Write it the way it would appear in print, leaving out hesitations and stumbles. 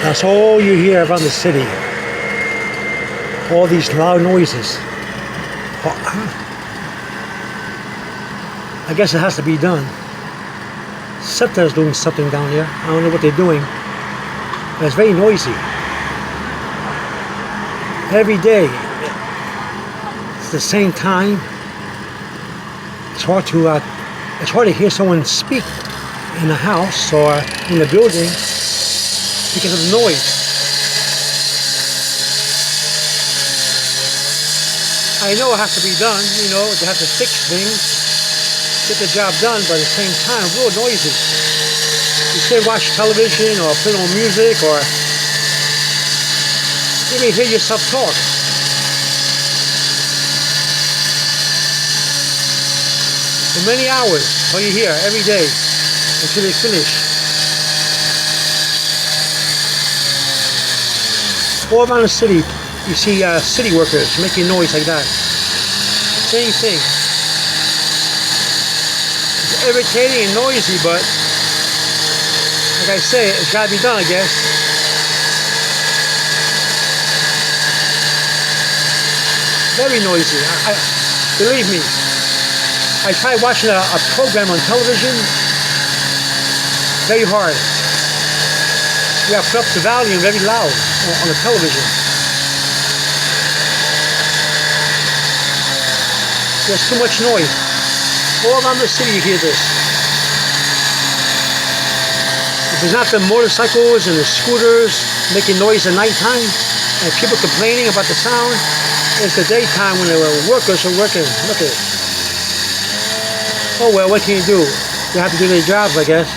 That's all you hear around the city. All these loud noises. I guess it has to be done. SEPTA is doing something down there. I don't know what they're doing. But it's very noisy. Every day. It's the same time. It's hard to hear someone speak in the house or in the building because of the noise. I know it has to be done, you know, they have to fix things, get the job done, but at the same time, real noisy. You say watch television or put on music or you may hear yourself talk. For many hours, all you hear every day until they finish. All around the city, you see city workers making noise like that. Same thing. It's irritating and noisy, but like I say, it's got to be done, I guess. Very noisy. Believe me. I tried watching a program on television. Very hard. You have to put up the volume very loud on the television. There's too much noise. All around the city you hear this. If it's not the motorcycles and the scooters making noise at nighttime and people complaining about the sound, it's the daytime when the workers are working. Look at it. Oh well, what can you do? They have to do their jobs, I guess.